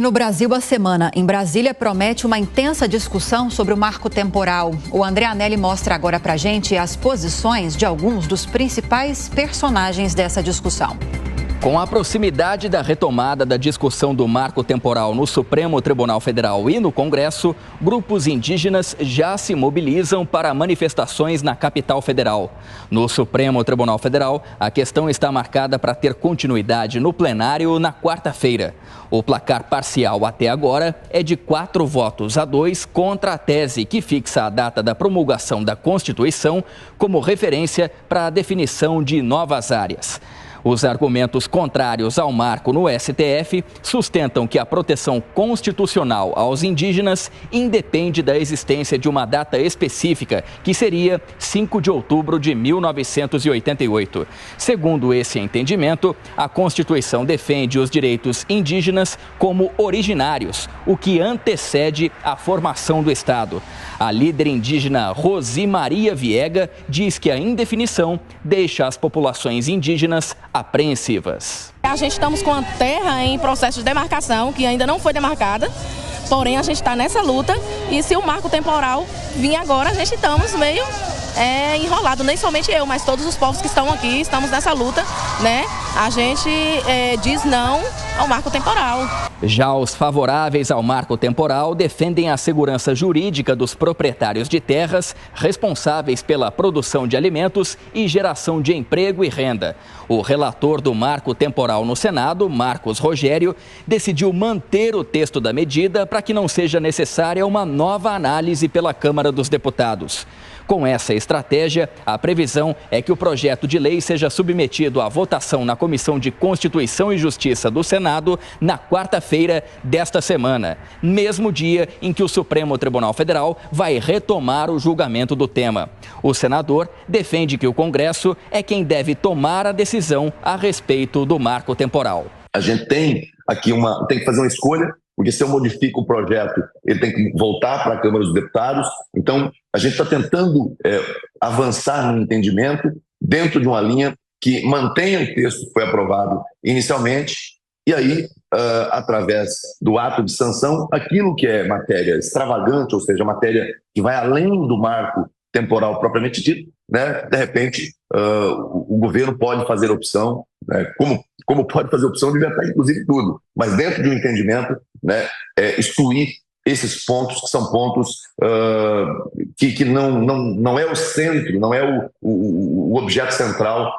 No Brasil, a semana em Brasília promete uma intensa discussão sobre o marco temporal. O André Anelli mostra agora pra gente as posições de alguns dos principais personagens dessa discussão. Com a proximidade da retomada da discussão do marco temporal no Supremo Tribunal Federal e no Congresso, grupos indígenas já se mobilizam para manifestações na capital federal. No Supremo Tribunal Federal, a questão está marcada para ter continuidade no plenário na quarta-feira. O placar parcial até agora é de 4-2 contra a tese que fixa a data da promulgação da Constituição como referência para a definição de novas áreas. Os argumentos contrários ao marco no STF sustentam que a proteção constitucional aos indígenas independe da existência de uma data específica, que seria 5 de outubro de 1988. Segundo esse entendimento, a Constituição defende os direitos indígenas como originários, o que antecede a formação do Estado. A líder indígena Rosi Maria Viega diz que a indefinição deixa as populações indígenas apreensivas. A gente estamos com a terra em processo de demarcação, que ainda não foi demarcada, porém a gente está nessa luta e se o marco temporal vir agora, a gente estamos meio enrolado, nem somente eu, mas todos os povos que estão aqui, estamos nessa luta, né? A gente diz não ao marco temporal. Já os favoráveis ao marco temporal defendem a segurança jurídica dos proprietários de terras responsáveis pela produção de alimentos e geração de emprego e renda. O relator do marco temporal no Senado, Marcos Rogério, decidiu manter o texto da medida para que não seja necessária uma nova análise pela Câmara dos Deputados. Com essa estratégia, a previsão é que o projeto de lei seja submetido à votação na Comissão de Constituição e Justiça do Senado na quarta-feira desta semana, mesmo dia em que o Supremo Tribunal Federal vai retomar o julgamento do tema. O senador defende que o Congresso é quem deve tomar a decisão a respeito do marco temporal. A gente tem aqui tem que fazer uma escolha, porque se eu modifico o projeto, ele tem que voltar para a Câmara dos Deputados. Então, a gente está tentando avançar no entendimento dentro de uma linha que mantenha o texto que foi aprovado inicialmente e aí, através do ato de sanção, aquilo que é matéria extravagante, ou seja, matéria que vai além do marco temporal propriamente dito, né? De repente, o governo pode fazer opção, né? Como pode fazer opção de vetar inclusive tudo, mas dentro de um entendimento, né? Excluir esses pontos que são pontos que não é o centro, não é o objeto central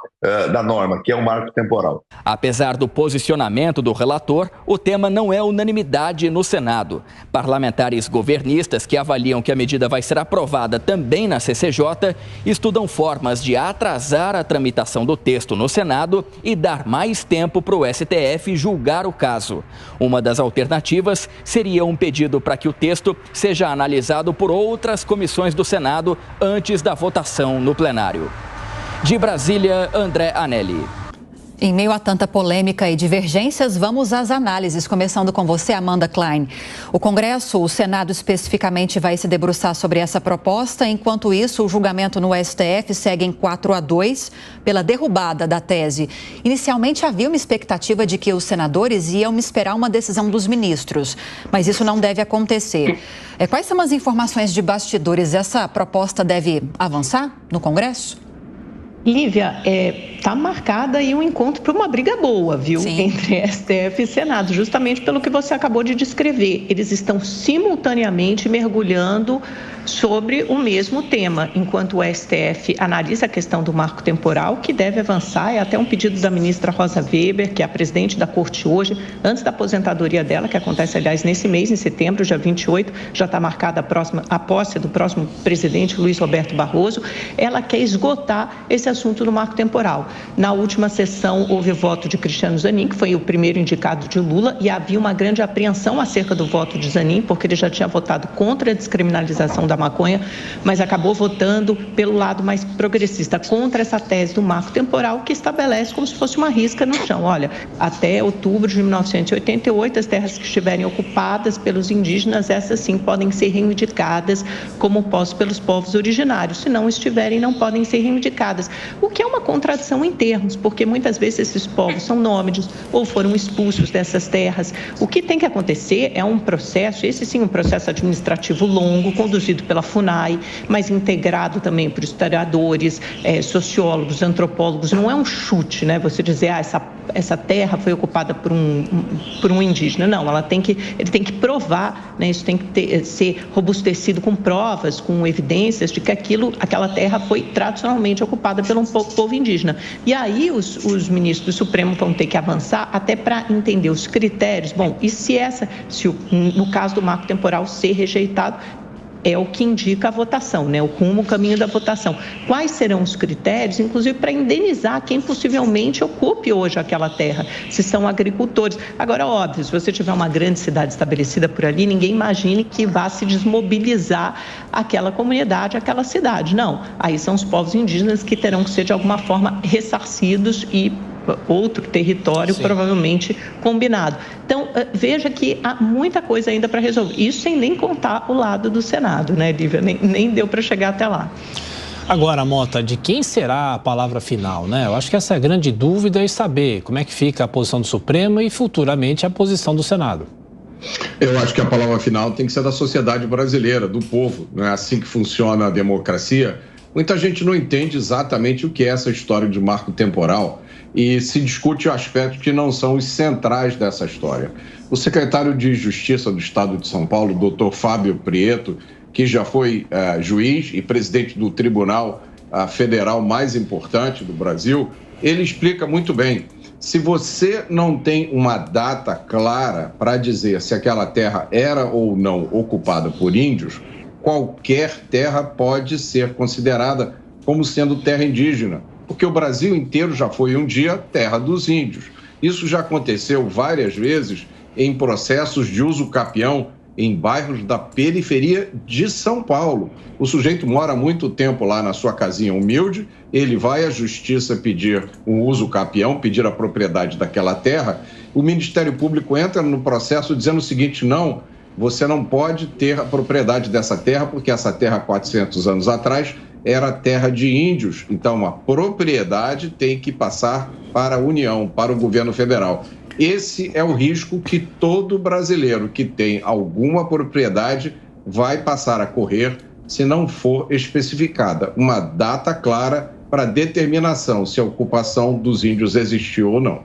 da norma, que é o marco temporal. Apesar do posicionamento do relator, o tema não é unanimidade no Senado. Parlamentares governistas que avaliam que a medida vai ser aprovada também na CCJ estudam formas de atrasar a tramitação do texto no Senado e dar mais tempo para o STF julgar o caso. Uma das alternativas seria um pedido para que o texto seja analisado por outras comissões do Senado antes da votação no plenário. De Brasília, André Anelli. Em meio a tanta polêmica e divergências, vamos às análises, começando com você, Amanda Klein. O Congresso, o Senado especificamente, vai se debruçar sobre essa proposta. Enquanto isso, o julgamento no STF segue em 4-2 pela derrubada da tese. Inicialmente, havia uma expectativa de que os senadores iam esperar uma decisão dos ministros, mas isso não deve acontecer. Quais são as informações de bastidores? Essa proposta deve avançar no Congresso? Lívia, está marcada aí um encontro para uma briga boa, viu? Sim. Entre STF e Senado, justamente pelo que você acabou de descrever. Eles estão simultaneamente mergulhando sobre o mesmo tema, enquanto o STF analisa a questão do marco temporal, que deve avançar. É até um pedido da ministra Rosa Weber, que é a presidente da Corte hoje, antes da aposentadoria dela, que acontece, aliás, nesse mês, em setembro, dia 28, já está marcada a posse do próximo presidente, Luiz Roberto Barroso. Ela quer esgotar esse assunto do marco temporal. Na última sessão, houve o voto de Cristiano Zanin, que foi o primeiro indicado de Lula, e havia uma grande apreensão acerca do voto de Zanin, porque ele já tinha votado contra a descriminalização da maconha, mas acabou votando pelo lado mais progressista, contra essa tese do marco temporal, que estabelece como se fosse uma risca no chão. Olha, até outubro de 1988, as terras que estiverem ocupadas pelos indígenas, essas sim podem ser reivindicadas como posse pelos povos originários. Se não estiverem, não podem ser reivindicadas. o que é uma contradição em termos, porque muitas vezes esses povos são nômades ou foram expulsos dessas terras. O que tem que acontecer é um processo, esse sim, um processo administrativo longo, conduzido pela FUNAI, mas integrado também por historiadores, sociólogos, antropólogos. Não é um chute, né? Você dizer, essa terra foi ocupada por um indígena. Não, ele tem que provar, né? Isso tem que ser robustecido com provas, com evidências de que aquela terra foi tradicionalmente ocupada por um povo indígena. E aí os ministros do Supremo vão ter que avançar até para entender os critérios. Bom, e se no caso do marco temporal ser rejeitado, é o que indica a votação, né? O caminho da votação. Quais serão os critérios, inclusive para indenizar quem possivelmente ocupe hoje aquela terra, se são agricultores. Agora, óbvio, se você tiver uma grande cidade estabelecida por ali, ninguém imagine que vá se desmobilizar aquela comunidade, aquela cidade. Não, aí são os povos indígenas que terão que ser de alguma forma ressarcidos e outro território, sim, provavelmente combinado. Então, veja que há muita coisa ainda para resolver. Isso sem nem contar o lado do Senado, né, Lívia? Nem deu para chegar até lá. Agora, Mota, de quem será a palavra final, né? Eu acho que essa é a grande dúvida, é saber como é que fica a posição do Supremo e futuramente a posição do Senado. Eu acho que a palavra final tem que ser da sociedade brasileira, do povo. Não é assim que funciona a democracia. Muita gente não entende exatamente o que é essa história de marco temporal e se discute aspectos que não são os centrais dessa história. O secretário de Justiça do Estado de São Paulo, doutor Fábio Prieto, que já foi juiz e presidente do Tribunal Federal mais importante do Brasil, ele explica muito bem. Se você não tem uma data clara para dizer se aquela terra era ou não ocupada por índios, qualquer terra pode ser considerada como sendo terra indígena, porque o Brasil inteiro já foi um dia terra dos índios. Isso já aconteceu várias vezes em processos de uso capião em bairros da periferia de São Paulo. O sujeito mora muito tempo lá na sua casinha humilde, ele vai à justiça pedir um uso capião, pedir a propriedade daquela terra, o Ministério Público entra no processo dizendo o seguinte: não, você não pode ter a propriedade dessa terra, porque essa terra, 400 anos atrás, era terra de índios. Então, a propriedade tem que passar para a União, para o governo federal. Esse é o risco que todo brasileiro que tem alguma propriedade vai passar a correr se não for especificada uma data clara para determinação se a ocupação dos índios existiu ou não.